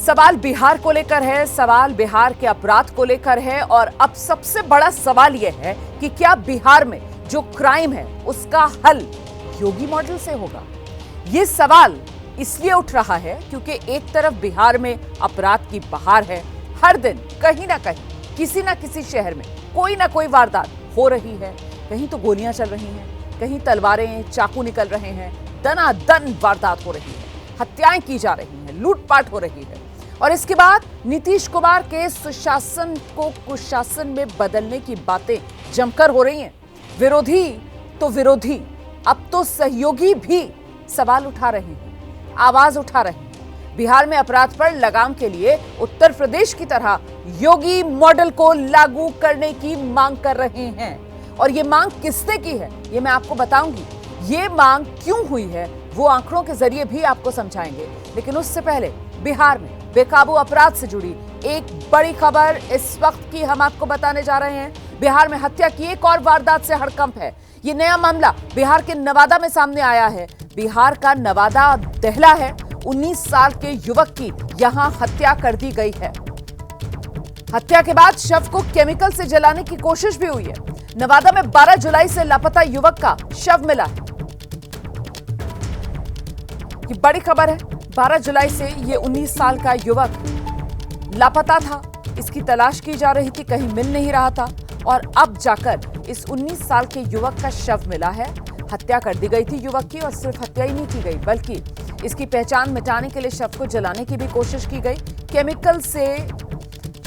सवाल बिहार को लेकर है, सवाल बिहार के अपराध को लेकर है और अब सबसे बड़ा सवाल यह है कि क्या बिहार में जो क्राइम है उसका हल योगी मॉडल से होगा। यह सवाल इसलिए उठ रहा है क्योंकि एक तरफ बिहार में अपराध की बहार है, हर दिन कहीं ना कहीं किसी ना किसी शहर में कोई ना कोई वारदात हो रही है। कहीं तो गोलियां चल रही हैं, कहीं तलवारें चाकू निकल रहे हैं, दनादन वारदात हो रही है, हत्याएं की जा रही हैं, लूटपाट हो रही है। और इसके बाद नीतीश कुमार के सुशासन को कुशासन में बदलने की बातें जमकर हो रही हैं। विरोधी तो विरोधी, अब तो सहयोगी भी सवाल उठा रहे हैं, आवाज उठा रहे हैं। बिहार में अपराध पर लगाम के लिए उत्तर प्रदेश की तरह योगी मॉडल को लागू करने की मांग कर रहे हैं। और ये मांग किसने की है ये मैं आपको बताऊंगी। ये मांग क्यों हुई है वो आंकड़ों के जरिए भी आपको समझाएंगे। लेकिन उससे पहले बिहार में बेकाबू अपराध से जुड़ी एक बड़ी खबर इस वक्त की हम आपको बताने जा रहे हैं। बिहार में हत्या की एक और वारदात से हड़कंप है। ये नया मामला बिहार के नवादा में सामने आया है। बिहार का नवादा दहला है। 19 साल के युवक की यहां हत्या कर दी गई है। हत्या के बाद शव को केमिकल से जलाने की कोशिश भी हुई है। नवादा में 12 जुलाई से लापता युवक का शव मिला है। ये बड़ी खबर है। 12 जुलाई से ये 19 साल का युवक लापता था। इसकी तलाश की जा रही थी, कहीं मिल नहीं रहा था और अब जाकर इस 19 साल के युवक का शव मिला है। हत्या कर दी गई थी युवक की और सिर्फ हत्या ही नहीं की गई बल्कि इसकी पहचान मिटाने के लिए शव को जलाने की भी कोशिश की गई। केमिकल से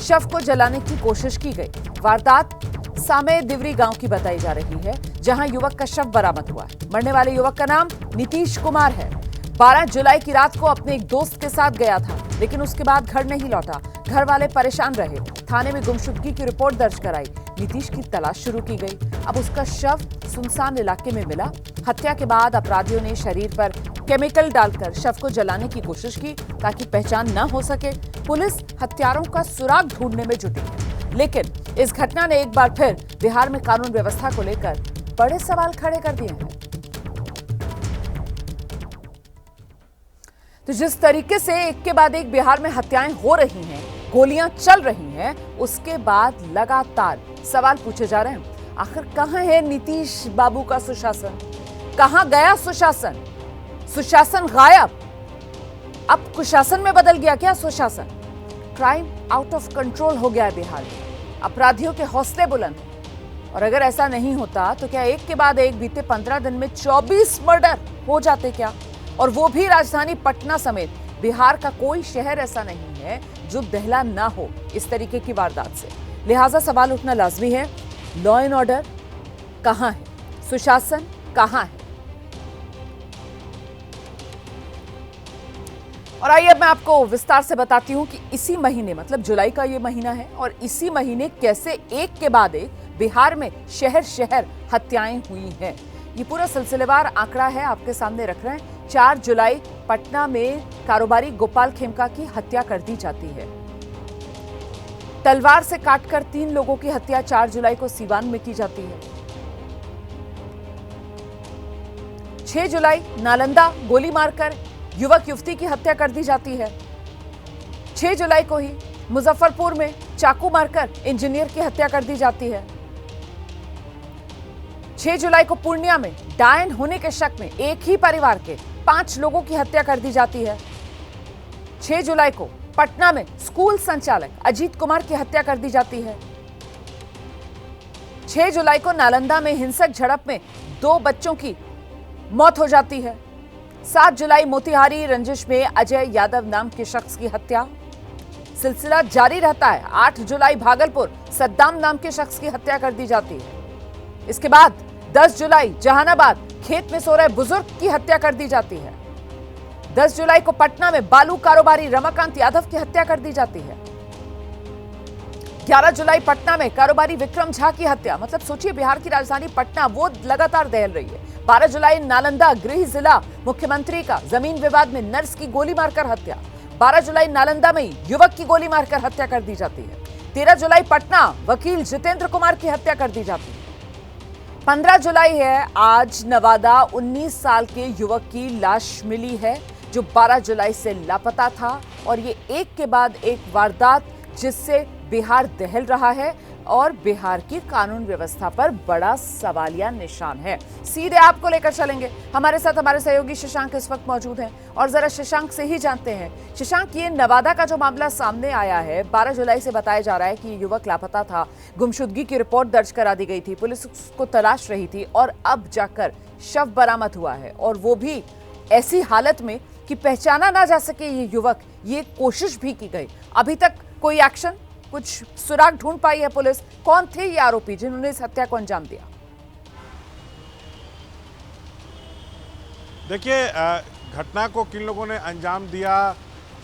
शव को जलाने की कोशिश की गई। वारदात सामे दिवरी गांव की बताई जा रही है, जहां युवक का शव बरामद हुआ है। मरने वाले युवक का नाम नीतीश कुमार है। 12 जुलाई की रात को अपने एक दोस्त के साथ गया था, लेकिन उसके बाद घर नहीं लौटा। घर वाले परेशान रहे, थाने में गुमशुदगी की रिपोर्ट दर्ज कराई। नीतीश की तलाश शुरू की गई। अब उसका शव सुनसान इलाके में मिला। हत्या के बाद अपराधियों ने शरीर पर केमिकल डालकर शव को जलाने की कोशिश की ताकि पहचान न हो सके। पुलिस हत्यारों का सुराग ढूंढने में जुटी है, लेकिन इस घटना ने एक बार फिर बिहार में कानून व्यवस्था को लेकर बड़े सवाल खड़े कर दिए हैं। तो जिस तरीके से एक के बाद एक बिहार में हत्याएं हो रही हैं, गोलियां चल रही हैं, उसके बाद लगातार सवाल पूछे जा रहे हैं। आखिर कहां है नीतीश बाबू का सुशासन? कहां गया सुशासन? सुशासन गायब। अब कुशासन में बदल गया क्या सुशासन? क्राइम आउट ऑफ कंट्रोल हो गया है बिहार में। अपराधियों के हौसले बुलंद हैं। और अगर ऐसा नहीं होता तो क्या एक के बाद एक बीते 15 दिन में 24 मर्डर हो जाते क्या? और वो भी राजधानी पटना समेत बिहार का कोई शहर ऐसा नहीं है जो दहला ना हो इस तरीके की वारदात से। लिहाजा सवाल उठना लाजमी है, लॉ एंड ऑर्डर कहां है? सुशासन कहां है? और आइए अब मैं आपको विस्तार से बताती हूं कि इसी महीने मतलब जुलाई का ये महीना है और इसी महीने कैसे एक के बाद एक बिहार में शहर शहर हत्याएं हुई हैं। ये पूरा सिलसिलेवार आंकड़ा है, आपके सामने रख रहे हैं। 4 जुलाई पटना में कारोबारी गोपाल खेमका की हत्या कर दी जाती है। तलवार से काटकर 3 लोगों की हत्या 4 जुलाई को सीवान में की जाती है। 6 जुलाई नालंदा गोली मारकर युवक युवती की हत्या कर दी जाती है। 6 जुलाई को ही मुजफ्फरपुर में चाकू मारकर इंजीनियर की हत्या कर दी जाती है। 6 जुलाई को पूर्णिया में डायन होने के शक में एक ही परिवार के 5 लोगों की हत्या कर दी जाती है। 6 जुलाई को पटना में स्कूल संचालक अजीत कुमार की हत्या कर दी जाती है। 6 जुलाई को नालंदा में हिंसक झड़प में 2 बच्चों की मौत हो जाती है। 7 जुलाई मोतिहारी रंजिश में अजय यादव नाम के शख्स की हत्या। सिलसिला जारी रहता है। 8 जुलाई भागलपुर सद्दाम नाम के शख्स की हत्या कर दी जाती है। इसके बाद 10 जुलाई जहानाबाद खेत में सो रहे बुजुर्ग की हत्या कर दी जाती है। 10 जुलाई को पटना में बालू कारोबारी रमाकांत यादव की हत्या कर दी जाती है। 11 जुलाई पटना में कारोबारी विक्रम झा की हत्या। मतलब सोचिए, बिहार की राजधानी पटना वो लगातार दहल रही है। 12 जुलाई नालंदा गृह जिला मुख्यमंत्री का जमीन विवाद में नर्स की गोली मारकर हत्या। 12 जुलाई नालंदा में युवक की गोली मारकर हत्या कर दी जाती है। 13 जुलाई पटना वकील जितेंद्र कुमार की हत्या कर दी जाती है। 15 जुलाई है आज, नवादा 19 साल के युवक की लाश मिली है जो 12 जुलाई से लापता था। और ये एक के बाद एक वारदात जिससे बिहार दहल रहा है और बिहार की कानून व्यवस्था पर बड़ा सवालिया निशान है। सीधे आपको लेकर चलेंगे, हमारे साथ हमारे सहयोगी शशांक इस वक्त मौजूद हैं और जरा शशांक से ही जानते हैं। शशांक, ये नवादा का जो मामला सामने आया है, 12 जुलाई से बताया जा रहा है कि युवक लापता था, गुमशुदगी की रिपोर्ट दर्ज करा दी गई थी, पुलिस उसको तलाश रही थी और अब जाकर शव बरामद हुआ है, और वो भी ऐसी हालत में कि पहचाना ना जा सके ये युवक। ये कोशिश भी की गई, अभी तक कोई एक्शन, कुछ सुराग ढूंढ पाई है पुलिस? कौन थे ये आरोपी जिन्होंने इस हत्या को अंजाम दिया? देखिए, घटना को किन लोगों ने अंजाम दिया,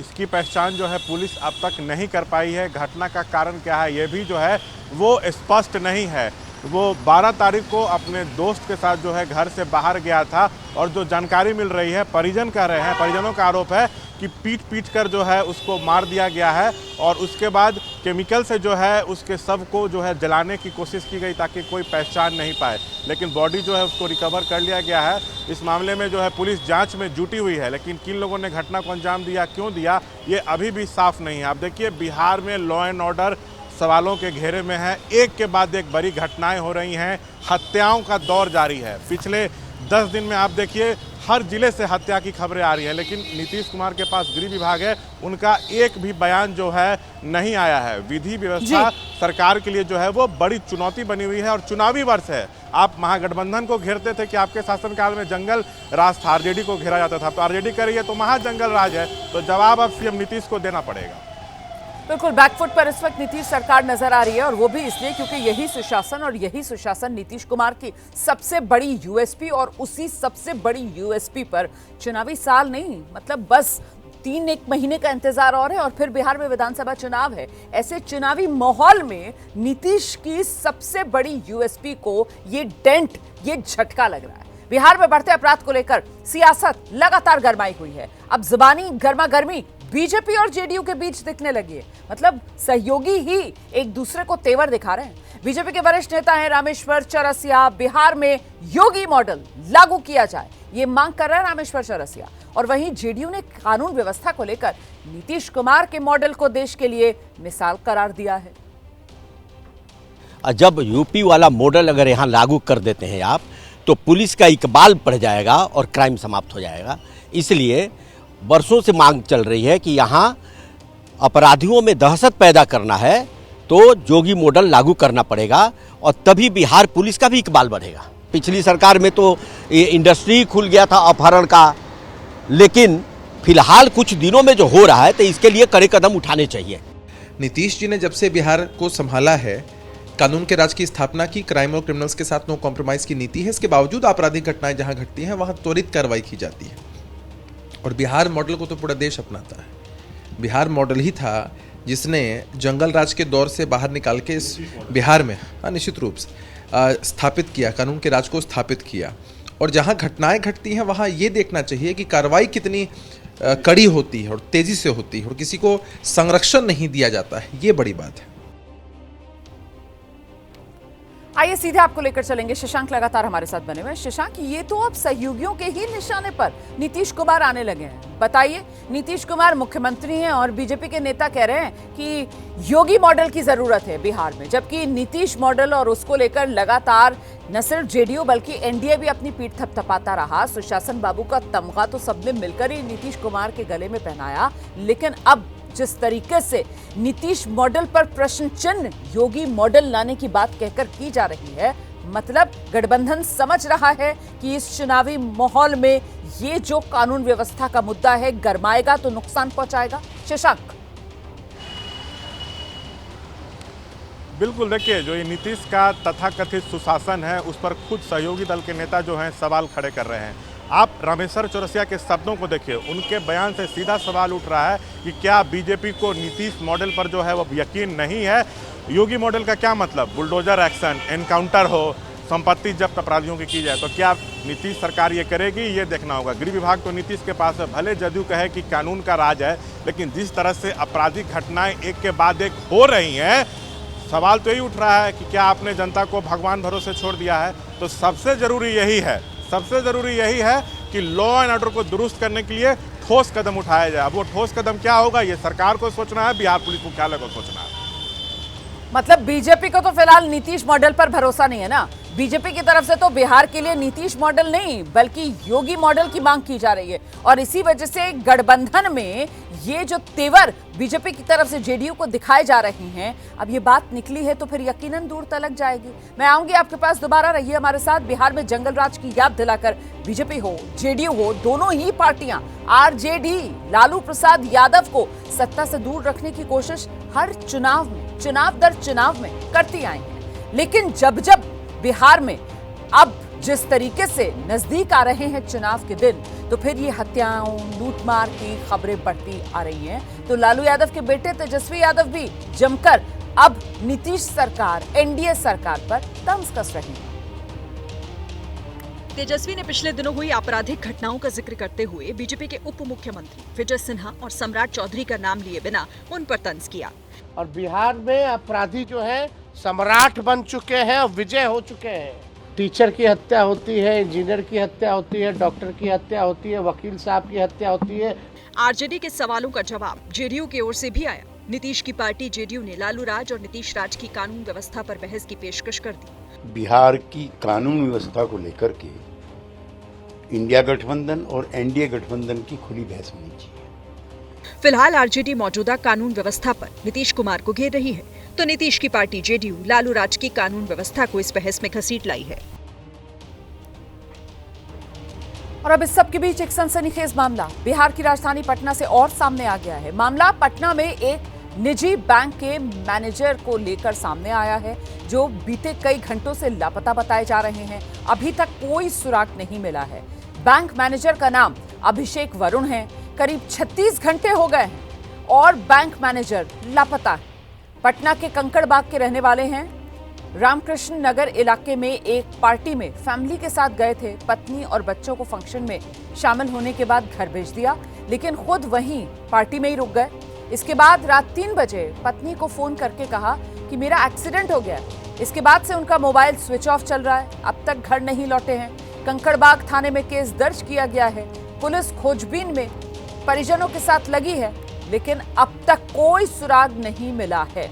इसकी पहचान जो है पुलिस अब तक नहीं कर पाई है। घटना का कारण क्या है ये भी जो है वो स्पष्ट नहीं है। वो 12 तारीख को अपने दोस्त के साथ जो है घर से बाहर गया था, और जो जानकारी मिल रही है, परिजन कह रहे हैं, परिजनों का आरोप है कि पीट कर जो है उसको मार दिया गया है, और उसके बाद केमिकल से जो है उसके शव को जो है जलाने की कोशिश की गई ताकि कोई पहचान नहीं पाए, लेकिन बॉडी जो है उसको रिकवर कर लिया गया है। इस मामले में जो है पुलिस जांच में जुटी हुई है, लेकिन किन लोगों ने घटना को अंजाम दिया, क्यों दिया, ये अभी भी साफ नहीं है। आप देखिए, बिहार में लॉ एंड ऑर्डर सवालों के घेरे में है। एक के बाद एक बड़ी घटनाएं हो रही हैं, हत्याओं का दौर जारी है। पिछले 10 दिन में आप देखिए हर जिले से हत्या की खबरें आ रही हैं, लेकिन नीतीश कुमार के पास गृह विभाग है, उनका एक भी बयान जो है नहीं आया है। विधि व्यवस्था सरकार के लिए जो है वो बड़ी चुनौती बनी हुई है, और चुनावी वर्ष है। आप महागठबंधन को घेरते थे कि आपके शासनकाल में जंगल राज था, आरजेडी को घेरा जाता था, तो आरजेडी कर रही है तो महाजंगल राज है, तो जवाब अब सीएम नीतीश को देना पड़ेगा। बिल्कुल बैकफुट पर इस वक्त नीतीश सरकार नजर आ रही है, और वो भी इसलिए क्योंकि यही सुशासन नीतीश कुमार की सबसे बड़ी यूएसपी, और उसी सबसे बड़ी यूएसपी पर चुनावी साल नहीं, मतलब बस 3-1 महीने का इंतजार और है, और फिर बिहार में विधानसभा चुनाव है। ऐसे चुनावी माहौल में नीतीश की सबसे बड़ी यूएसपी को ये डेंट, ये झटका लग रहा है। बिहार में बढ़ते अपराध को लेकर सियासत लगातार गरमाई हुई है। अब जुबानी गर्मा गर्मी बीजेपी और जेडीयू के बीच दिखने लगी है, मतलब सहयोगी ही एक दूसरे को तेवर दिखा रहे हैं। बीजेपी के वरिष्ठ नेता हैं रामेश्वर चौरसिया, बिहार में योगी मॉडल लागू किया जाए, ये मांग कर रहे हैं रामेश्वर चौरसिया। और वहीं जेडीयू ने कानून व्यवस्था को लेकर नीतीश कुमार के मॉडल को देश के लिए मिसाल करार दिया है। जब यूपी वाला मॉडल अगर यहाँ लागू कर देते हैं आप, तो पुलिस का इकबाल बढ़ जाएगा और क्राइम समाप्त हो जाएगा। इसलिए वर्षों से मांग चल रही है कि यहाँ अपराधियों में दहशत पैदा करना है तो जोगी मॉडल लागू करना पड़ेगा, और तभी बिहार पुलिस का भी इकबाल बढ़ेगा। पिछली सरकार में तो ये इंडस्ट्री खुल गया था अपहरण का, लेकिन फिलहाल कुछ दिनों में जो हो रहा है तो इसके लिए कड़े कदम उठाने चाहिए। नीतीश जी ने जब से बिहार को संभाला है, कानून के राज की स्थापना की, क्राइम और क्रिमिनल्स के साथ नो कॉम्प्रोमाइज की नीति है। इसके बावजूद आपराधिक घटनाएं जहां घटती हैं वहां त्वरित कार्रवाई की जाती है, और बिहार मॉडल को तो पूरा देश अपनाता है। बिहार मॉडल ही था जिसने जंगल राज के दौर से बाहर निकाल के इस बिहार में निश्चित रूप से स्थापित किया, कानून के राज को स्थापित किया। और जहां घटनाएं घटती हैं वहां ये देखना चाहिए कि कार्रवाई कितनी कड़ी होती है और तेजी से होती है, और किसी को संरक्षण नहीं दिया जाता है, ये बड़ी बात है। आइए सीधे आपको लेकर चलेंगे, शशांक लगातार हमारे साथ बने हुए। शशांक, ये तो अब सहयोगियों के ही निशाने पर नीतीश कुमार आने लगे हैं। बताइए, नीतीश कुमार मुख्यमंत्री हैं और बीजेपी के नेता कह रहे हैं कि योगी मॉडल की जरूरत है बिहार में, जबकि नीतीश मॉडल और उसको लेकर लगातार न सिर्फ जेडीयू बल्कि एनडीए भी अपनी पीठ थपथपाता रहा। सुशासन बाबू का तमगा तो सबने मिलकर ही नीतीश कुमार के गले में पहनाया, लेकिन अब जिस तरीके से नीतीश मॉडल पर प्रश्न चिन्ह योगी मॉडल लाने की बात कहकर की जा रही है, मतलब गठबंधन समझ रहा है कि इस चुनावी माहौल में ये जो कानून व्यवस्था का मुद्दा है गरमाएगा तो नुकसान पहुंचाएगा। शशांक, बिल्कुल, देखिए, जो ये नीतीश का तथाकथित सुशासन है उस पर खुद सहयोगी दल के नेता जो हैं सवाल खड़े कर रहे हैं। आप रामेश्वर चौरसिया के शब्दों को देखिए, उनके बयान से सीधा सवाल उठ रहा है कि क्या बीजेपी को नीतीश मॉडल पर जो है वो यकीन नहीं है। योगी मॉडल का क्या मतलब, बुलडोजर एक्शन, एनकाउंटर हो, संपत्ति जब्त अपराधियों की जाए, तो क्या नीतीश सरकार ये करेगी, ये देखना होगा। गृह विभाग तो नीतीश के पास है, भले जदयू कहे कि कानून का राज है, लेकिन जिस तरह से आपराधिक घटनाएं एक के बाद एक हो रही हैं, सवाल तो यही उठ रहा है कि क्या आपने जनता को भगवान भरोसे छोड़ दिया है। तो सबसे ज़रूरी यही है कि लॉ एंड ऑर्डर को दुरुस्त करने के लिए ठोस कदम उठाया जाए। अब वो ठोस कदम क्या होगा, ये सरकार को सोचना है, बिहार पुलिस मुख्यालय को सोचना है। मतलब बीजेपी को तो फिलहाल नीतीश मॉडल पर भरोसा नहीं है ना। बीजेपी की तरफ से तो बिहार के लिए नीतीश मॉडल नहीं बल्कि योगी मॉडल की मांग की जा रही है, और इसी वजह से गठबंधन में ये जो तेवर बीजेपी की तरफ से जेडीयू को दिखाए जा रहे हैं, अब ये बात निकली है तो फिर यकीनन दूर तलक जाएगी। मैं आऊंगी आपके पास दोबारा, रहिए हमारे साथ। बिहार में जंगल राज की याद दिलाकर बीजेपी हो जेडीयू हो, दोनों ही पार्टियां आरजेडी लालू प्रसाद यादव को सत्ता से दूर रखने की कोशिश हर चुनाव में, चुनाव दर चुनाव में करती आई है। लेकिन जब जब बिहार में अब जिस तरीके से नजदीक आ रहे हैं चुनाव के दिन, तो फिर ये हत्याओं लूटमार की खबरें बढ़ती आ रही हैं। तो लालू यादव के बेटे तेजस्वी यादव भी जमकर अब नीतीश सरकार, एनडीए सरकार पर तंज कस रही है। तेजस्वी ने पिछले दिनों हुई आपराधिक घटनाओं का जिक्र करते हुए बीजेपी के उप मुख्यमंत्री विजय सिन्हा और सम्राट चौधरी का नाम लिए बिना उन पर तंज किया। और बिहार में अपराधी जो है सम्राट बन चुके हैं और विजय हो चुके हैं। टीचर की हत्या होती है, इंजीनियर की हत्या होती है, डॉक्टर की हत्या होती है, वकील साहब की हत्या होती है। आरजेडी के सवालों का जवाब जेडीयू की ओर से भी आया। नीतीश की पार्टी जेडीयू ने लालू राज और नीतीश राज की कानून व्यवस्था पर बहस की पेशकश कर दी। बिहार की कानून व्यवस्था को लेकर के इंडिया गठबंधन और एनडीए गठबंधन की खुली बहस होनी चाहिए। फिलहाल आरजेडी मौजूदा कानून व्यवस्था पर नीतीश कुमार को घेर रही है, तो नीतीश की पार्टी जेडीयू लालू राज की कानून व्यवस्था को इस बहस में घसीट लाई है। और अब इस सब के बीच एक सनसनीखेज मामला बिहार की राजधानी पटना से और सामने आ गया है। मामला पटना में एक निजी बैंक के मैनेजर को लेकर सामने आया है, जो बीते कई घंटों से लापता बताए जा रहे हैं। अभी तक कोई सुराग नहीं मिला है। बैंक मैनेजर का नाम अभिषेक वरुण है। करीब 36 घंटे हो गए हैं और बैंक मैनेजर लापता है। पटना के कंकड़बाग के रहने वाले हैं। रामकृष्ण नगर इलाके में एक पार्टी में फैमिली के साथ गए थे। पत्नी और बच्चों को फंक्शन में शामिल होने के बाद घर भेज दिया, लेकिन खुद वहीं पार्टी में ही रुक गए। इसके बाद रात 3 बजे पत्नी को फोन करके कहा कि मेरा एक्सीडेंट हो गया। इसके बाद से उनका मोबाइल स्विच ऑफ चल रहा है। अब तक घर नहीं लौटे हैं। कंकड़बाग थाने में केस दर्ज किया गया है। पुलिस खोजबीन में परिजनों के साथ लगी है, लेकिन अब तक कोई सुराग नहीं मिला है।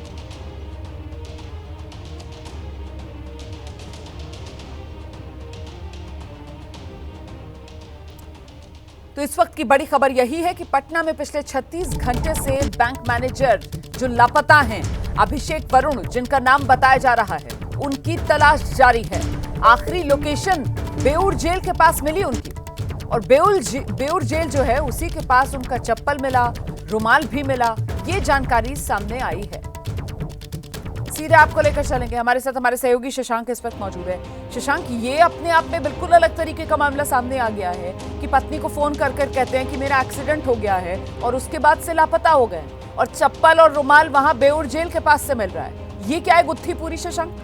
तो इस वक्त की बड़ी खबर यही है कि पटना में पिछले 36 घंटे से बैंक मैनेजर जो लापता हैं, अभिषेक वरुण, जिनका नाम बताया जा रहा है, उनकी तलाश जारी है। आखिरी लोकेशन बेउर जेल के पास मिली उनकी, और बेउर जेल जो है उसी के पास उनका चप्पल मिला, रुमाल भी मिला। ये जानकारी सामने आई है। सीधे आपको लेकर चलेंगे। हमारे साथ हमारे सहयोगी शशांक इस वक्त मौजूद है। शशांक, ये अपने आप में बिल्कुल अलग तरीके का मामला सामने आ गया है कि पत्नी को फोन कर कहते हैं कि मेरा एक्सीडेंट हो गया है, और उसके बाद से लापता हो गए, और चप्पल और रुमाल वहां बेउर जेल के पास से मिल रहा है। ये क्या है गुत्थी पूरी, शशांक?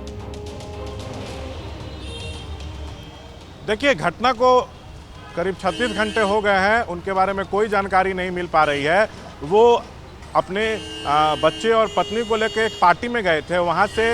देखिए, घटना को करीब 36 घंटे हो गए हैं, उनके बारे में कोई जानकारी नहीं मिल पा रही है। वो अपने बच्चे और पत्नी को लेकर एक पार्टी में गए थे, वहाँ से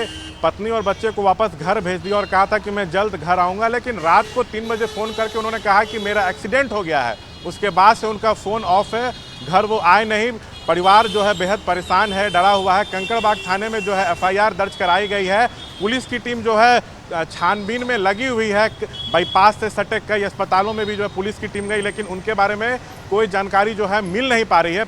पत्नी और बच्चे को वापस घर भेज दिया और कहा था कि मैं जल्द घर आऊँगा, लेकिन रात को 3 बजे फ़ोन करके उन्होंने कहा कि मेरा एक्सीडेंट हो गया है। उसके बाद से उनका फ़ोन ऑफ है, घर वो आए नहीं। परिवार जो है बेहद परेशान है, डरा हुआ है। कंकड़बाग थाने में जो है एफआईआर दर्ज कराई गई है। पुलिस की टीम जो है छानबीन में लगी हुई है। बाईपास से सटे कई अस्पतालों में भी जो है पुलिस की टीम गई, लेकिन उनके बारे में कोई जानकारी जो है मिल नहीं पा रही है।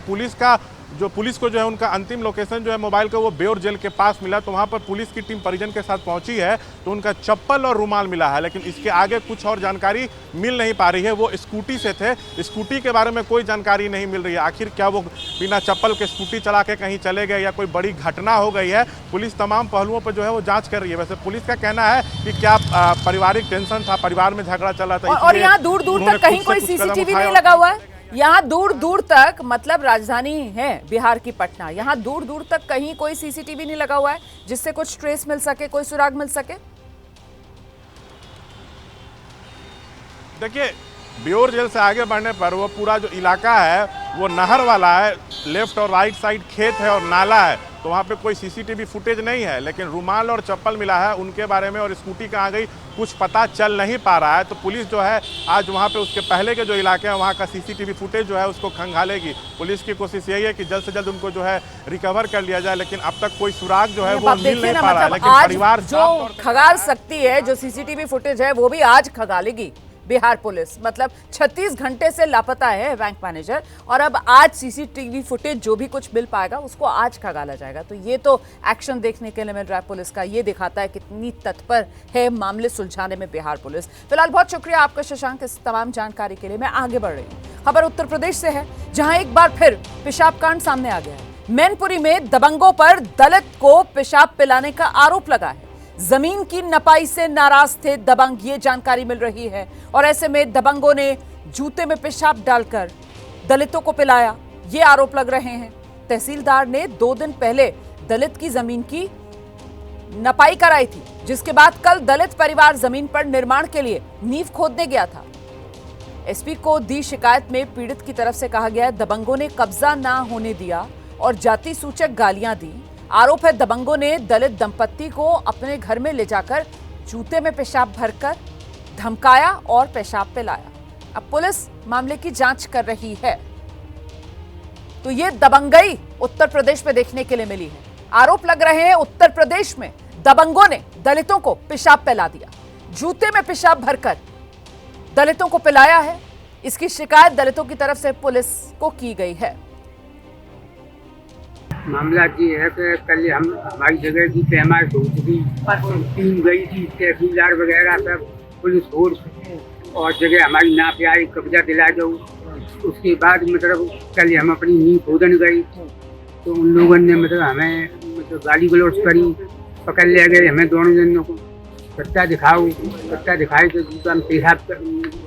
पुलिस को जो है उनका अंतिम लोकेशन जो है मोबाइल का वो बेउर जेल के पास मिला, तो वहाँ पर पुलिस की टीम परिजन के साथ पहुँची है, तो उनका चप्पल और रुमाल मिला है, लेकिन इसके आगे कुछ और जानकारी मिल नहीं पा रही है। वो स्कूटी से थे, स्कूटी के बारे में कोई जानकारी नहीं मिल रही है। आखिर क्या वो बिना चप्पल के स्कूटी चला के कहीं चले गए या कोई बड़ी घटना हो गई है? पुलिस तमाम पहलुओं पर जो है वो जाँच कर रही है। वैसे पुलिस का कहना है कि क्या पारिवारिक टेंशन था, परिवार में झगड़ा चला था, और यहाँ दूर दूर तक कहीं कोई सीसीटीवी नहीं लगा हुआ है। यहाँ दूर दूर तक, मतलब राजधानी है बिहार की पटना, यहाँ दूर दूर तक कहीं कोई सीसीटीवी नहीं लगा हुआ है जिससे कुछ ट्रेस मिल सके, कोई सुराग मिल सके। देखिए, बेउर जेल से आगे बढ़ने पर वो पूरा जो इलाका है वो नहर वाला है। लेफ्ट और राइट साइड खेत है और नाला है। तो वहाँ पे कोई सीसीटीवी फुटेज नहीं है, लेकिन रुमाल और चप्पल मिला है उनके बारे में, और स्कूटी कहाँ गई कुछ पता चल नहीं पा रहा है। तो पुलिस जो है आज वहाँ पे उसके पहले के जो इलाके हैं वहाँ का सीसीटीवी फुटेज जो है उसको खंगालेगी। पुलिस की कोशिश यही है कि जल्द से जल्द उनको जो है रिकवर कर लिया जाए, लेकिन अब तक कोई सुराग जो है वो मिल नहीं पा रहा है। लेकिन परिवार जो खगाल सकती है, जो सीसीटीवी फुटेज है वो भी आज खगालेगी बिहार पुलिस। मतलब 36 घंटे से लापता है बैंक मैनेजर, और अब आज सीसीटीवी फुटेज जो भी कुछ मिल पाएगा उसको आज खगाला जाएगा। तो ये तो एक्शन देखने के लिए मिल रहा है पुलिस का, ये दिखाता है कितनी तत्पर है मामले सुलझाने में बिहार पुलिस। फिलहाल बहुत शुक्रिया आपका शशांक इस तमाम जानकारी के लिए। मैं आगे बढ़ रही हूँ। खबर उत्तर प्रदेश से है, जहां एक बार फिर पेशाब कांड सामने आ गया है। मैनपुरी में दबंगों पर दलित को पेशाब पिलाने का आरोप लगा है। जमीन की नपाई से नाराज थे दबंग, ये जानकारी मिल रही है, और ऐसे में दबंगों ने जूते में पेशाब डालकर दलितों को पिलाया, ये आरोप लग रहे हैं। तहसीलदार ने 2 दिन पहले दलित की जमीन की नपाई कराई थी, जिसके बाद कल दलित परिवार जमीन पर निर्माण के लिए नींव खोदने गया था। एसपी को दी शिकायत में पीड़ित की तरफ से कहा गया दबंगों ने कब्जा ना होने दिया और जाति सूचक गालियां दी। आरोप है दबंगों ने दलित दंपत्ति को अपने घर में ले जाकर जूते में पेशाब भरकर धमकाया और पेशाब पिलाया। अब पुलिस मामले की जांच कर रही है। तो ये दबंगई उत्तर प्रदेश में देखने के लिए मिली है। आरोप लग रहे हैं उत्तर प्रदेश में दबंगों ने दलितों को पेशाब पिला दिया, जूते में पेशाब भरकर दलितों को पिलाया है। इसकी शिकायत दलितों की तरफ से पुलिस को की गई है। मामला ये है कि कल हमारी जगह की पैमाइश हो चुकी, टीम गई थी, तहसीलदार वगैरह सब पुलिस फोर्स, और जगह हमारी ना पे आई, कब्जा दिला दो। उसके बाद मतलब कल हम अपनी नींव खोदन गई तो उन लोगों ने मतलब हमें मतलब गाली गलौज करी, पकड़ ले गए हमें दोनों जनों को। पत्ता दिखाओ, पत्ता दिखाए तो जूता में पेशाब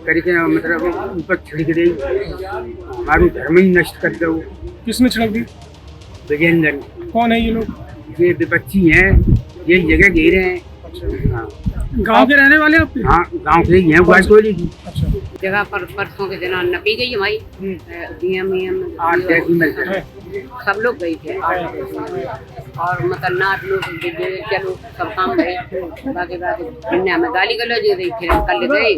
करके मतलब ऊपर छिड़क दी, हमारे घर में ही नष्ट कर दो। किसने छिड़क दी? विजेंद्र। कौन है ये लोग? ये विपक्षी हैं, यही जगह घेरे हैं। गांव के रहने वाले आप? हाँ, गांव के ही हैं, ग्वालकोली की। जगह पर परसों के दिन नपी गई हमारी सब लोग गए थे, और मतलब नाथ लोग चलो सब काम गए, बाकी बाकी हमें गाली गलौज दी। फिर हम कल गए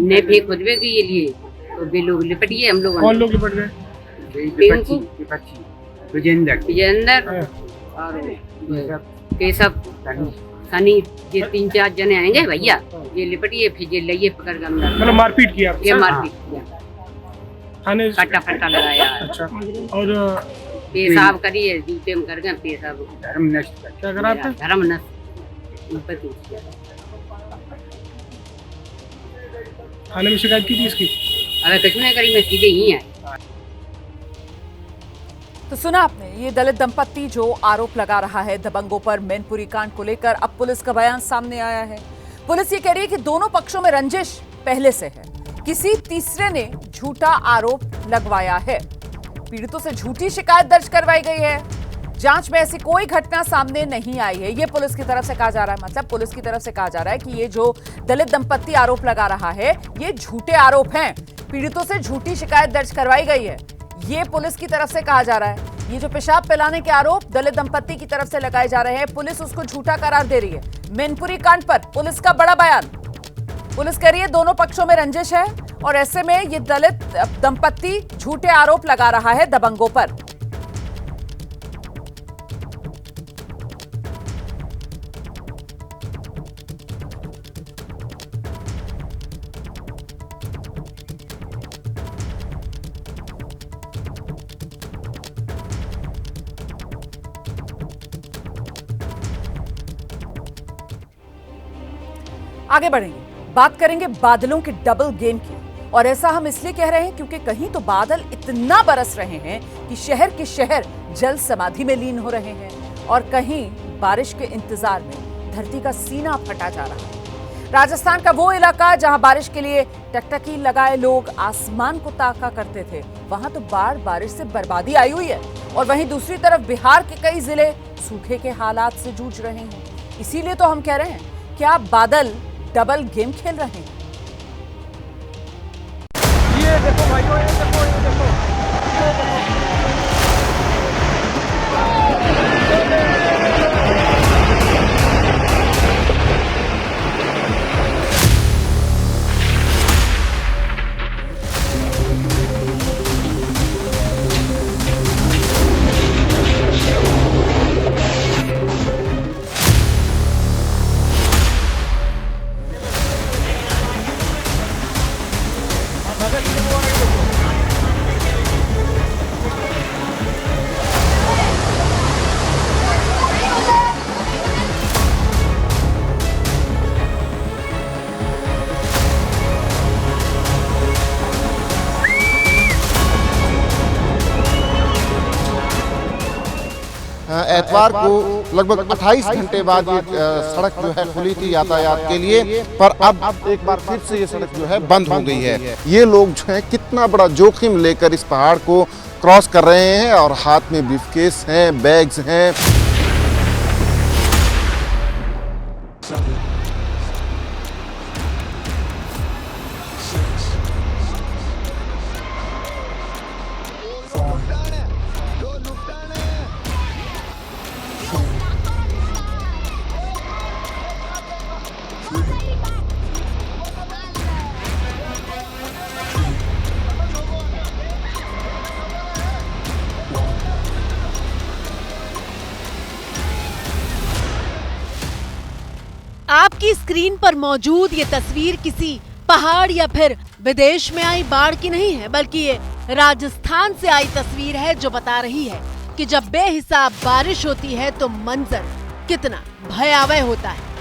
ने भी खुदबे के लिए तो वे लोग लिपटिए हम लोग। कौन लोग लिपट गए? विजेंद्र और केशव सनी, ये 3-4 जने आएंगे भैया, ये लिपटिए फिर ये लइए पकड़ कर मतलब मारपीट किया? ये मारपीट किया, कट्टा फट्टा लगाया। अच्छा, और पेशाब करिए जूते में कर गए पेशाब। धर्म नष्ट क्या करा आपने? धर्म नष्ट। थाने में शिकायत की थी इसकी? अरे कुछ नहीं करी, मैं सीधे ही है। तो सुना आपने, ये दलित दंपत्ति जो आरोप लगा रहा है दबंगों पर मैनपुरी कांड को लेकर। अब पुलिस का बयान सामने आया है। पुलिस ये कह रही है कि दोनों पक्षों में रंजिश पहले से है, किसी तीसरे ने झूठा आरोप लगवाया है। पीड़ितों से झूठी शिकायत दर्ज करवाई गई है। जांच में ऐसी कोई घटना सामने नहीं आई है, ये पुलिस की तरफ से कहा जा रहा है। मतलब पुलिस की तरफ से कहा जा रहा है कि ये जो दलित दंपत्ति आरोप लगा रहा है ये झूठे आरोप हैं, पीड़ितों से झूठी शिकायत दर्ज करवाई गई है, ये पुलिस की तरफ से कहा जा रहा है। ये जो पेशाब पिलाने के आरोप दलित दंपत्ति की तरफ से लगाए जा रहे हैं, पुलिस उसको झूठा करार दे रही है। मैनपुरी कांड पर पुलिस का बड़ा बयान। पुलिस कह रही है दोनों पक्षों में रंजिश है, और ऐसे में ये दलित दंपत्ति झूठे आरोप लगा रहा है दबंगों पर। आगे बढ़ेंगे, बात करेंगे बादलों के डबल गेम की। और ऐसा हम इसलिए कह रहे हैं क्योंकि कहीं तो बादल इतना बरस रहे हैं कि शहर के शहर जल समाधि में लीन हो रहे हैं, और कहीं बारिश के इंतजार में धरती का सीना फटा जा रहा है। राजस्थान का वो इलाका जहां बारिश के लिए टकटकी लगाए लोग आसमान को ताका करते थे, वहां तो बाढ़ बारिश से बर्बादी आई हुई है। और वहीं दूसरी तरफ बिहार के कई जिले सूखे के हालात से जूझ रहे हैं। इसीलिए तो हम कह रहे हैं, क्या बादल डबल गेम खेल रहे हैं? ये देखो भाइयों, ये देखो, ये देखो, ये देखो। एतवार को लगभग 28 घंटे बाद ये सड़क जो है खुली थी यातायात के लिए, पर अब एक बार फिर से ये सड़क जो है बंद हो गई है। ये लोग जो है कितना बड़ा जोखिम लेकर इस पहाड़ को क्रॉस कर रहे हैं और हाथ में ब्रीफकेस हैं, बैग्स हैं। आपकी स्क्रीन पर मौजूद ये तस्वीर किसी पहाड़ या फिर विदेश में आई बाढ़ की नहीं है, बल्कि ये राजस्थान से आई तस्वीर है जो बता रही है कि जब बेहिसाब बारिश होती है तो मंजर कितना भयावह होता है।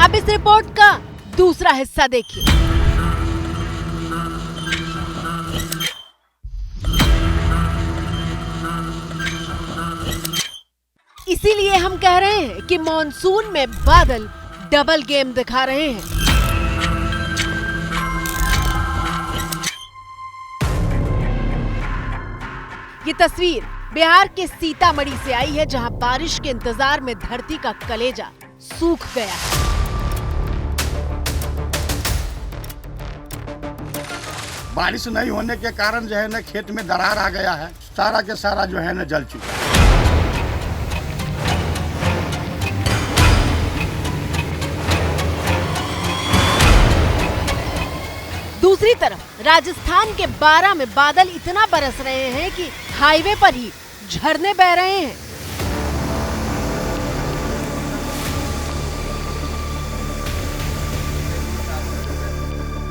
अब इस रिपोर्ट का दूसरा हिस्सा देखिए। इसीलिए हम कह रहे हैं कि मॉनसून में बादल डबल गेम दिखा रहे हैं। ये तस्वीर बिहार के सीतामढ़ी से आई है, जहां बारिश के इंतजार में धरती का कलेजा सूख गया है। बारिश नहीं होने के कारण जो है ना खेत में दरार आ गया है, सारा के सारा जो है ना जल चुका है। दूसरी तरफ राजस्थान के बारां में बादल इतना बरस रहे हैं कि हाईवे पर ही झरने बह रहे हैं।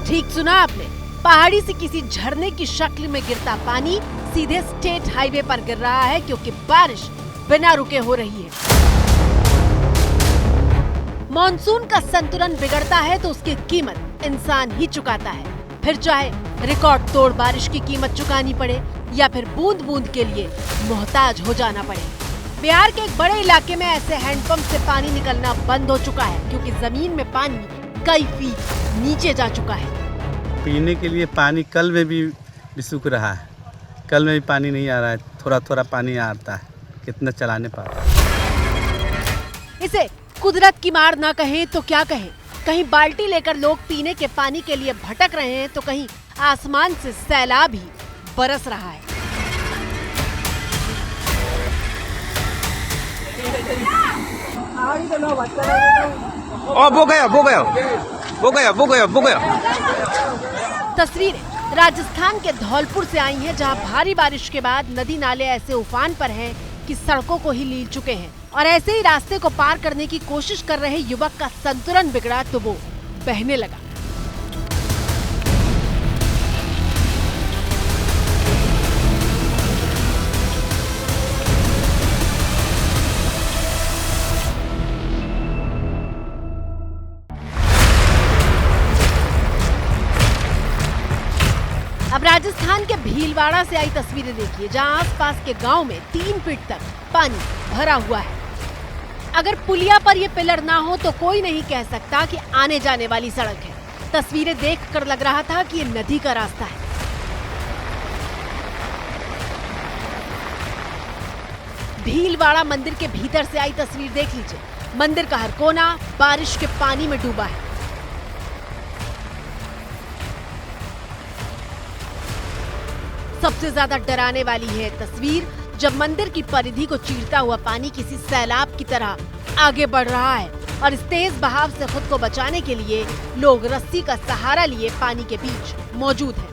ठीक सुना आपने, पहाड़ी से किसी झरने की शक्ल में गिरता पानी सीधे स्टेट हाईवे पर गिर रहा है, क्योंकि बारिश बिना रुके हो रही है। मॉनसून का संतुलन बिगड़ता है तो उसकी कीमत इंसान ही चुकाता है, फिर चाहे रिकॉर्ड तोड़ बारिश की कीमत चुकानी पड़े या फिर बूंद बूंद के लिए मोहताज हो जाना पड़े। बिहार के एक बड़े इलाके में ऐसे हैंडपंप से पानी निकलना बंद हो चुका है, क्योंकि जमीन में पानी कई फीट नीचे जा चुका है। पीने के लिए पानी कल में भी सूख रहा है, कल में भी पानी नहीं आ रहा है, थोड़ा थोड़ा पानी आता है, कितना चलाने पाता है। इसे कुदरत की मार ना कहें तो क्या कहें। कहीं बाल्टी लेकर लोग पीने के पानी के लिए भटक रहे हैं, तो कहीं आसमान से सैलाब ही बरस रहा है। वो गया। तस्वीरें राजस्थान के धौलपुर से आई हैं, जहां भारी बारिश के बाद नदी नाले ऐसे उफान पर हैं कि सड़कों को ही लील चुके हैं, और ऐसे ही रास्ते को पार करने की कोशिश कर रहे युवक का संतुलन बिगड़ा तो वो बहने लगा। अब राजस्थान के भीलवाड़ा से आई तस्वीरें देखिए, जहां आसपास के गांव में 3 फीट तक पानी भरा हुआ है। अगर पुलिया पर ये पिलर ना हो तो कोई नहीं कह सकता कि आने जाने वाली सड़क है। तस्वीरें देखकर लग रहा था कि ये नदी का रास्ता है। भीलवाड़ा मंदिर के भीतर से आई तस्वीर देख लीजिए। मंदिर का हर कोना बारिश के पानी में डूबा है। सबसे ज्यादा डराने वाली है तस्वीर जब मंदिर की परिधि को चीरता हुआ पानी किसी सैलाब की तरह आगे बढ़ रहा है और इस तेज बहाव से खुद को बचाने के लिए लोग रस्सी का सहारा लिए पानी के बीच मौजूद हैं।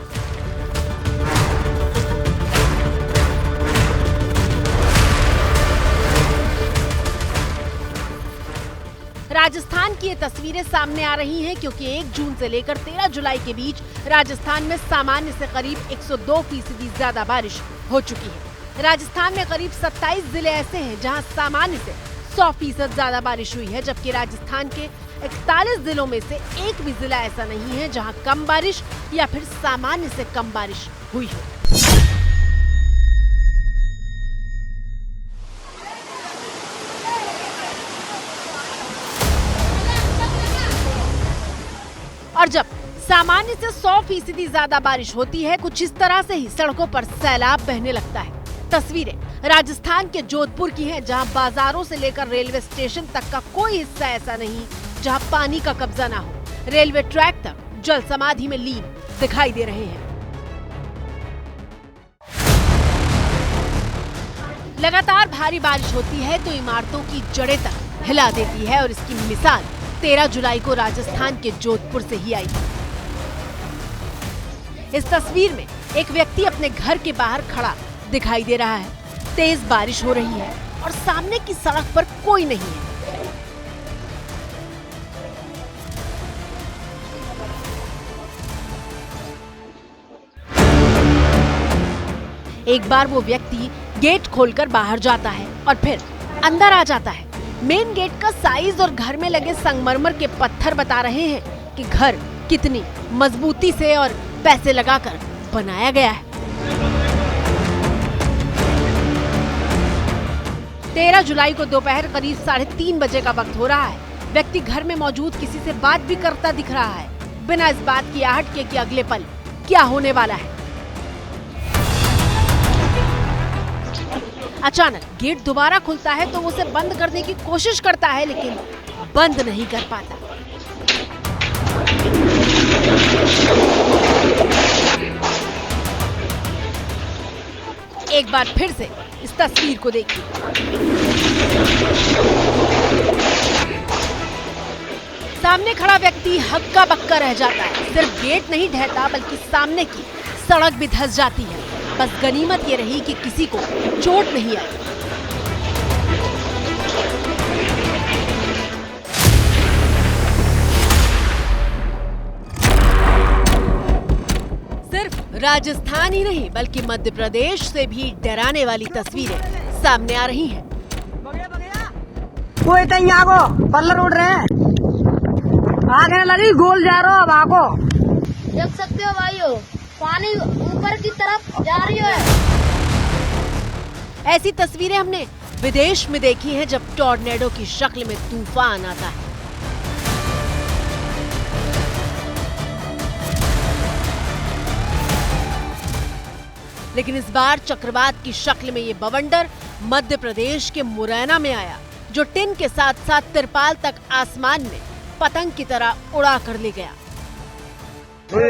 राजस्थान की ये तस्वीरें सामने आ रही हैं क्योंकि 1 जून से लेकर 13 जुलाई के बीच राजस्थान में सामान्य से करीब 102% ज्यादा बारिश हो चुकी है। राजस्थान में करीब 27 जिले ऐसे हैं जहां सामान्य से 100% ज्यादा बारिश हुई है, जबकि राजस्थान के 41 जिलों में से एक भी जिला ऐसा नहीं है जहां कम बारिश या फिर सामान्य से कम बारिश हुई हो। और जब सामान्य से 100% ज्यादा बारिश होती है, कुछ इस तरह से ही सड़कों पर सैलाब बहने लगता है। तस्वीरें राजस्थान के जोधपुर की हैं, जहां बाजारों से लेकर रेलवे स्टेशन तक का कोई hiस्सा ऐसा नहीं जहां पानी का कब्जा ना हो। रेलवे ट्रैक तक जल समाधि में लीन दिखाई दे रहे हैं। लगातार भारी बारिश होती है तो इमारतों की जड़ें तक हिला देती है और इसकी मिसाल 13 जुलाई को राजस्थान के जोधपुर से ही आई। इस तस्वीर में एक व्यक्ति अपने घर के बाहर खड़ा दिखाई दे रहा है। तेज बारिश हो रही है और सामने की सड़क पर कोई नहीं है। एक बार वो व्यक्ति गेट खोलकर बाहर जाता है और फिर अंदर आ जाता है। मेन गेट का साइज और घर में लगे संगमरमर के पत्थर बता रहे हैं कि घर कितनी मजबूती से और पैसे लगाकर बनाया गया है। 13 जुलाई को दोपहर करीब 3:30 बजे का वक्त हो रहा है। व्यक्ति घर में मौजूद किसी से बात भी करता दिख रहा है, बिना इस बात की आहट के कि अगले पल क्या होने वाला है। अचानक गेट दोबारा खुलता है तो वो उसे बंद करने की कोशिश करता है, लेकिन बंद नहीं कर पाता। एक बार फिर से इस तस्वीर को देखिए। सामने खड़ा व्यक्ति हक्का बक्का रह जाता है। सिर्फ गेट नहीं ढहता बल्कि सामने की सड़क भी धंस जाती है। बस गनीमत ये रही कि किसी को चोट नहीं आई। सिर्फ राजस्थान ही नहीं बल्कि मध्य प्रदेश से भी डराने वाली तस्वीरें सामने आ रही हैं। कोई तो आगो पल्लर उड़ रहे हैं, आगे लगी गोल जा रहा अब आगो। देख सकते हो भाइयों, पानी ऊपर की तरफ जा रही है। ऐसी तस्वीरें हमने विदेश में देखी हैं जब टॉर्नेडो की शक्ल में तूफान आता है। लेकिन इस बार चक्रवात की शक्ल में ये बवंडर मध्य प्रदेश के मुरैना में आया, जो टिन के साथ साथ तिरपाल तक आसमान में पतंग की तरह उड़ा कर ले गया। ये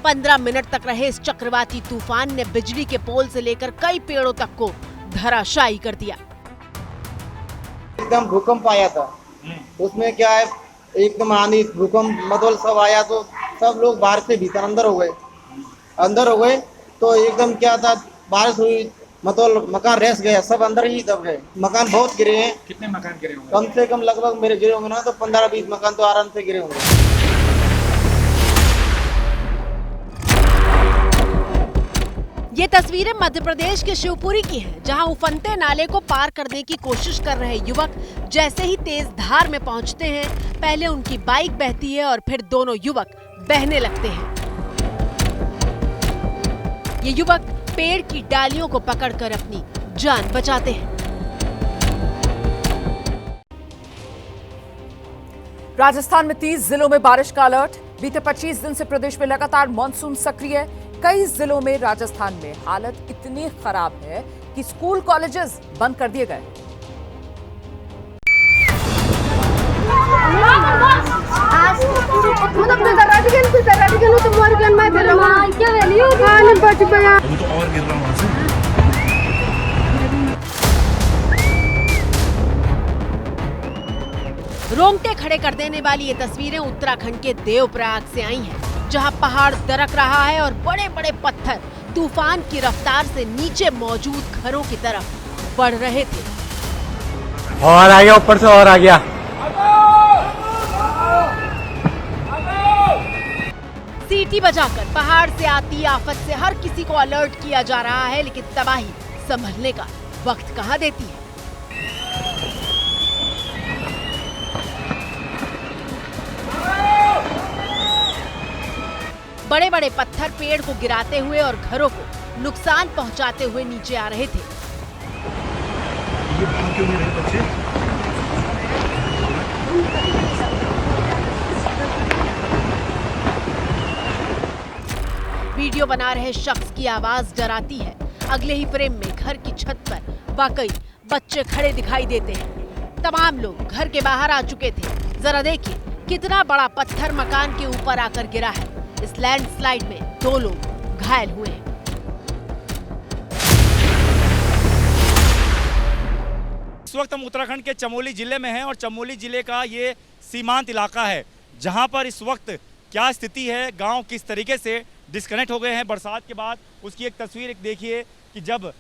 15 मिनट तक रहे इस चक्रवाती तूफान ने बिजली के पोल से लेकर कई पेड़ों तक को धराशायी कर दिया। एकदम भूकंप आया था, उसमें क्या है एकदम आंधी भूकंप मतलब सब आया तो सब लोग बाहर से भीतर अंदर हो गए तो एकदम क्या था, बारिश हुई मतलब मकान रह गया, सब अंदर ही दब गए। मकान बहुत गिरे हैं। कितने मकान गिरे होंगे? कम से कम लगभग मेरे गिरे होंगे ना तो 15-20 मकान तो आराम से गिरे होंगे। ये तस्वीरें मध्य प्रदेश के शिवपुरी की हैं, जहां उफनते नाले को पार करने की कोशिश कर रहे युवक जैसे ही तेज धार में पहुंचते हैं, पहले उनकी बाइक बहती है और फिर दोनों युवक बहने लगते हैं। ये युवक पेड़ की डालियों को पकड़कर अपनी जान बचाते हैं। राजस्थान में 30 जिलों में बारिश का अलर्ट। बीते 25 दिन से प्रदेश में लगातार मानसून सक्रिय है। कई जिलों में राजस्थान में हालत इतनी खराब है कि स्कूल कॉलेजेस बंद कर दिए गए। रोंगटे खड़े कर देने वाली ये तस्वीरें उत्तराखंड के देवप्रयाग से आई हैं, जहां पहाड़ दरक रहा है और बड़े बड़े पत्थर तूफान की रफ्तार से नीचे मौजूद घरों की तरफ बढ़ रहे थे। और आ गया, ऊपर से और आ गया। सीटी बजाकर पहाड़ से आती आफत से हर किसी को अलर्ट किया जा रहा है, लेकिन तबाही संभलने का वक्त कहां देती है। बड़े बड़े पत्थर पेड़ को गिराते हुए और घरों को नुकसान पहुंचाते हुए नीचे आ रहे थे। वीडियो बना रहे शख्स की आवाज डराती है। अगले ही फ्रेम में घर की छत पर वाकई बच्चे खड़े दिखाई देते हैं। तमाम लोग घर के बाहर आ चुके थे। जरा देखिए कितना बड़ा पत्थर मकान के ऊपर आकर गिरा है। इस लैंडस्लाइड में 2 लोग घायल हुए हैं। इस वक्त हम उत्तराखंड के चमोली जिले में हैं और चमोली जिले का ये सीमांत इलाका है, जहां पर इस वक्त क्या स्थिति है, गांव किस तरीके से डिस्कनेक्ट हो गए हैं बरसात के बाद, उसकी एक तस्वीर एक देखिए कि जब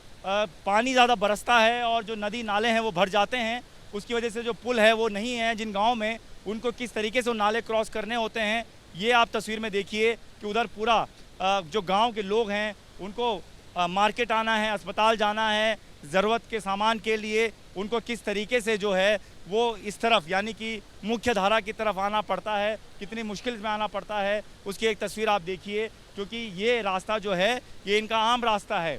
पानी ज़्यादा बरसता है और जो नदी नाले हैं वो भर जाते हैं, उसकी वजह से जो पुल है वो नहीं है जिन गाँव में, उनको किस तरीके से वो नाले क्रॉस करने होते हैं। ये आप तस्वीर में देखिए कि उधर पूरा जो गांव के लोग हैं उनको मार्केट आना है, अस्पताल जाना है, ज़रूरत के सामान के लिए उनको किस तरीके से जो है वो इस तरफ यानी कि मुख्य धारा की तरफ आना पड़ता है, कितनी मुश्किल में आना पड़ता है, उसकी एक तस्वीर आप देखिए। क्योंकि ये रास्ता जो है ये इनका आम रास्ता है।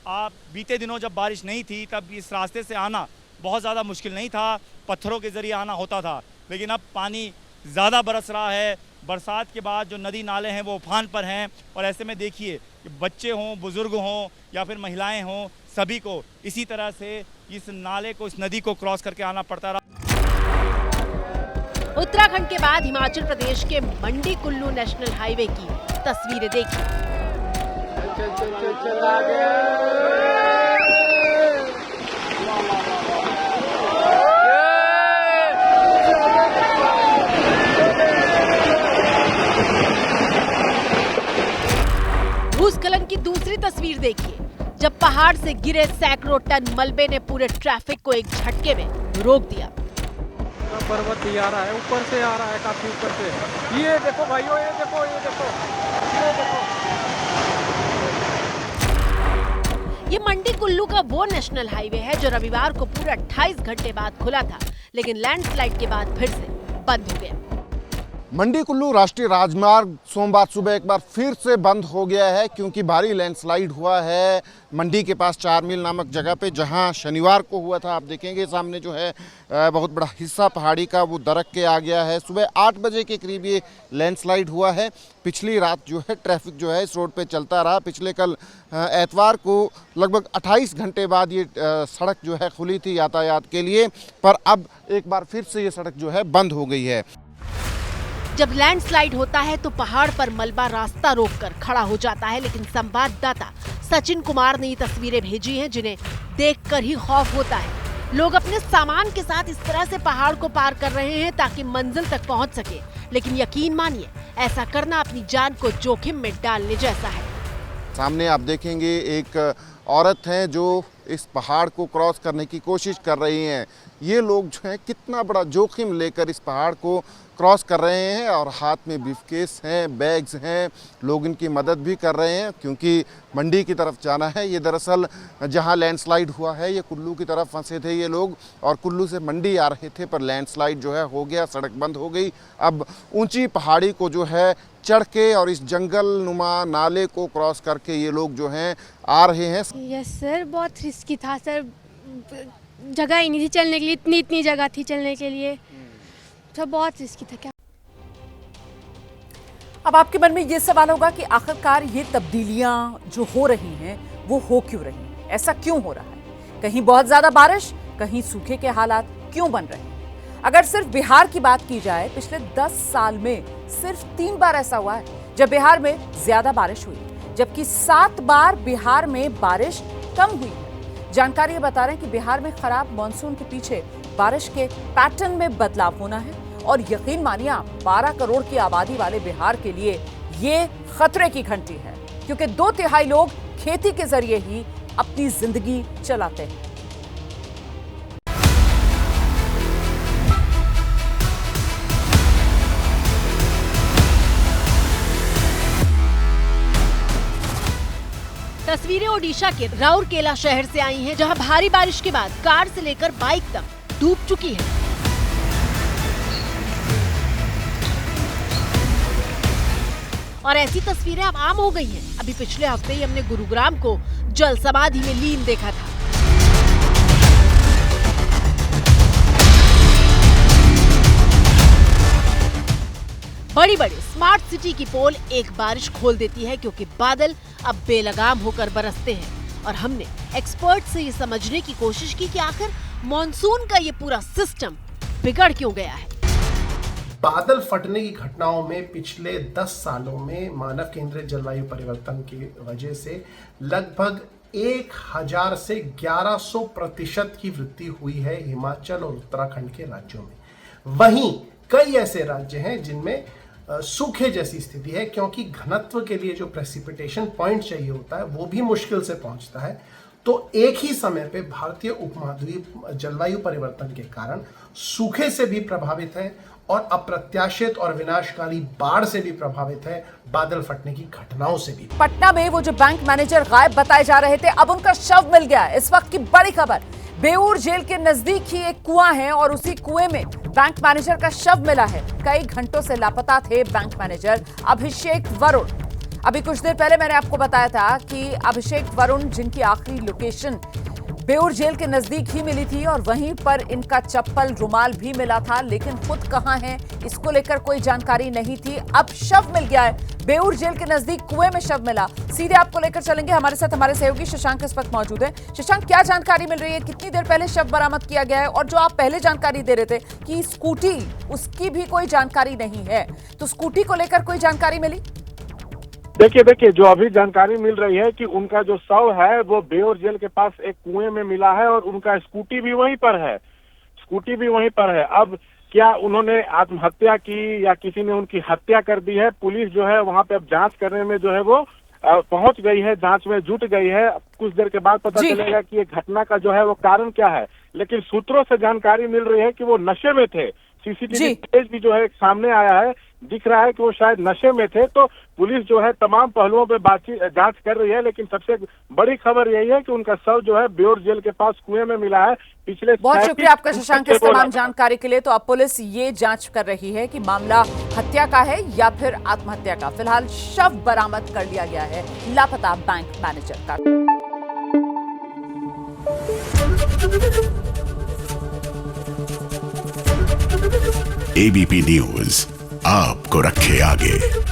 आप बीते दिनों जब बारिश नहीं थी तब इस रास्ते से आना बहुत ज़्यादा मुश्किल नहीं था, पत्थरों के ज़रिए आना होता था, लेकिन अब पानी ज़्यादा बरस रहा है। बरसात के बाद जो नदी नाले हैं वो उफान पर हैं और ऐसे में देखिए कि बच्चे हों, बुज़ुर्ग हों या फिर महिलाएं हों, सभी को इसी तरह से इस नाले को, इस नदी को क्रॉस करके आना पड़ता रहा। उत्तराखंड के बाद हिमाचल प्रदेश के मंडी कुल्लू नेशनल हाईवे की तस्वीरें देखिए। भूस्खलन की दूसरी तस्वीर देखिए, जब पहाड़ से गिरे सैकड़ों टन मलबे ने पूरे ट्रैफिक को एक झटके में रोक दिया। पर्वत ही आ रहा है, ऊपर से आ रहा है, काफी ऊपर से। ये देखो भाइयों, ये देखो, ये देखो, ये देखो। ये मंडी कुल्लू का वो नेशनल हाईवे है जो रविवार को पूरे 28 घंटे बाद खुला था, लेकिन लैंडस्लाइड के बाद फिर से बंद हो गया। मंडी कुल्लू राष्ट्रीय राजमार्ग सोमवार सुबह एक बार फिर से बंद हो गया है, क्योंकि भारी लैंडस्लाइड हुआ है मंडी के पास 4 मील नामक जगह पे, जहां शनिवार को हुआ था। आप देखेंगे सामने जो है बहुत बड़ा हिस्सा पहाड़ी का वो दरक के आ गया है। सुबह 8 बजे के करीब ये लैंडस्लाइड हुआ है। पिछली रात जो है ट्रैफिक जो है इस रोड पे चलता रहा। पिछले कल एतवार को लगभग 28 घंटे बाद ये सड़क जो है खुली थी यातायात के लिए, पर अब एक बार फिर से ये सड़क जो है बंद हो गई है। जब लैंडस्लाइड होता है तो पहाड़ पर मलबा रास्ता रोककर खड़ा हो जाता है, लेकिन संवाददाता सचिन कुमार ने ये तस्वीरें भेजी हैं जिन्हें देखकर ही खौफ होता है। लोग अपने सामान के साथ इस तरह से पहाड़ को पार कर रहे हैं ताकि मंजिल तक पहुंच सके, लेकिन यकीन मानिए ऐसा करना अपनी जान को जोखिम में डालने जैसा है। सामने आप देखेंगे एक औरत है जो इस पहाड़ को क्रॉस करने की कोशिश कर रही हैं। ये लोग जो हैं कितना बड़ा जोखिम लेकर इस पहाड़ को क्रॉस कर रहे हैं और हाथ में ब्रीफकेस हैं, बैग्स हैं, लोग इनकी मदद भी कर रहे हैं क्योंकि मंडी की तरफ जाना है। ये दरअसल जहां लैंडस्लाइड हुआ है ये कुल्लू की तरफ फंसे थे ये लोग और कुल्लू से मंडी आ रहे थे, पर लैंडस्लाइड जो है हो गया, सड़क बंद हो गई। अब ऊंची पहाड़ी को जो है चढ़ के और इस जंगल नुमा नाले को क्रॉस करके ये लोग जो हैं आ रहे हैं। यस सर, बहुत रिस्की था सर, जगह ही नहीं थी चलने के लिए, इतनी जगह थी चलने के लिए, तो बहुत रिस्की था। क्या अब आपके मन में ये सवाल होगा कि आखिरकार ये तब्दीलियां जो हो रही हैं वो हो क्यों रही हैं, ऐसा क्यों हो रहा है? कहीं बहुत ज्यादा बारिश, कहीं सूखे के हालात क्यों बन रहे हैं? अगर सिर्फ बिहार की बात की जाए, पिछले 10 साल में सिर्फ 3 बार ऐसा हुआ है जब बिहार में ज्यादा बारिश हुई, जबकि 7 बार बिहार में बारिश कम हुई है। जानकारी ये बता रहे हैं कि बिहार में खराब मॉनसून के पीछे बारिश के पैटर्न में बदलाव होना है और यकीन मानिए आप, 12 करोड़ की आबादी वाले बिहार के लिए ये खतरे की घंटी है, क्योंकि 2/3 लोग खेती के जरिए ही अपनी जिंदगी चलाते हैं। तस्वीरें ओडिशा के राउरकेला शहर से आई हैं, जहां भारी बारिश के बाद कार से लेकर बाइक तक डूब चुकी है। और ऐसी तस्वीरें अब आम हो गई हैं। अभी पिछले हफ्ते ही हमने गुरुग्राम को जल समाधि में लीन देखा था। बड़ी बड़ी स्मार्ट सिटी की पोल एक बारिश खोल देती है, क्योंकि बादल अब बेलगाम होकर बरसते हैं। और हमने एक्सपर्ट से ये समझने की कोशिश की कि आखिर मॉनसून का ये पूरा सिस्टम बिगड़ क्यों गया है। बादल फटने की घटनाओं में पिछले 10 सालों में मानव केंद्रित जलवायु परिवर्तन की वजह से लगभग 1000 से 1100% की वृद्धि हुई है हिमाचल और उत्तराखंड के राज्यों में। वहीं कई ऐसे राज्य हैं जिनमें सूखे जैसी स्थिति है, क्योंकि घनत्व के लिए जो प्रेसिपिटेशन पॉइंट चाहिए होता है वो भी मुश्किल से पहुंचता है। तो एक ही समय पे भारतीय उपमहाद्वीप जलवायु परिवर्तन के कारण सूखे से भी प्रभावित है और अप्रत्याशित और विनाशकारी बाढ़ से भी प्रभावित है, बादल फटने की घटनाओं से भी। पटना में वो जो बैंक मैनेजर गायब बताए जा रहे थे, अब उनका शव मिल गया। इस वक्त की बड़ी खबर, बेऊर जेल के नजदीक ही एक कुआं है और उसी कुएं में बैंक मैनेजर का शव मिला है। कई घंटों से लापता थे बैंक मैनेजर अभिषेक वरुण। अभी कुछ देर पहले मैंने आपको बताया था कि अभिषेक वरुण, जिनकी आखिरी लोकेशन बेऊर जेल के नजदीक ही मिली थी और वहीं पर इनका चप्पल, रुमाल भी मिला था, लेकिन खुद कहां हैं इसको लेकर कोई जानकारी नहीं थी। अब शव मिल गया है, बेऊर जेल के नजदीक कुएं में शव मिला। सीधे आपको लेकर चलेंगे, हमारे साथ हमारे सहयोगी शशांक इस वक्त मौजूद है। शशांक, क्या जानकारी मिल रही है, कितनी देर पहले शव बरामद किया गया है? और जो आप पहले जानकारी दे रहे थे कि स्कूटी, उसकी भी कोई जानकारी नहीं है, तो स्कूटी को लेकर कोई जानकारी मिली? देखिए जो अभी जानकारी मिल रही है कि उनका जो शव है वो बेऊर जेल के पास एक कुएं में मिला है और उनका स्कूटी भी वहीं पर है। अब क्या उन्होंने आत्महत्या की या किसी ने उनकी हत्या कर दी है? पुलिस जो है वहां पे अब जांच करने में जो है वो पहुंच गई है, जांच में जुट गई है। कुछ देर के बाद पता चलेगा कि ये घटना का जो है वो कारण क्या है, लेकिन सूत्रों से जानकारी मिल रही है कि वो नशे में थे। सीसीटीवी फुटेज भी जो है सामने आया है, दिख रहा है कि वो शायद नशे में थे। तो पुलिस जो है तमाम पहलुओं पे जांच कर रही है, लेकिन सबसे बड़ी खबर यही है कि उनका शव जो है बेऊर जेल के पास कुएं में मिला है। पिछले बहुत शुक्रिया आपका शशांक इस तमाम जानकारी के लिए। तो अब पुलिस ये जांच कर रही है कि मामला हत्या का है या फिर आत्महत्या का। फिलहाल शव बरामद कर लिया गया है लापता बैंक मैनेजर का। एबीपी न्यूज आपको रखे आगे।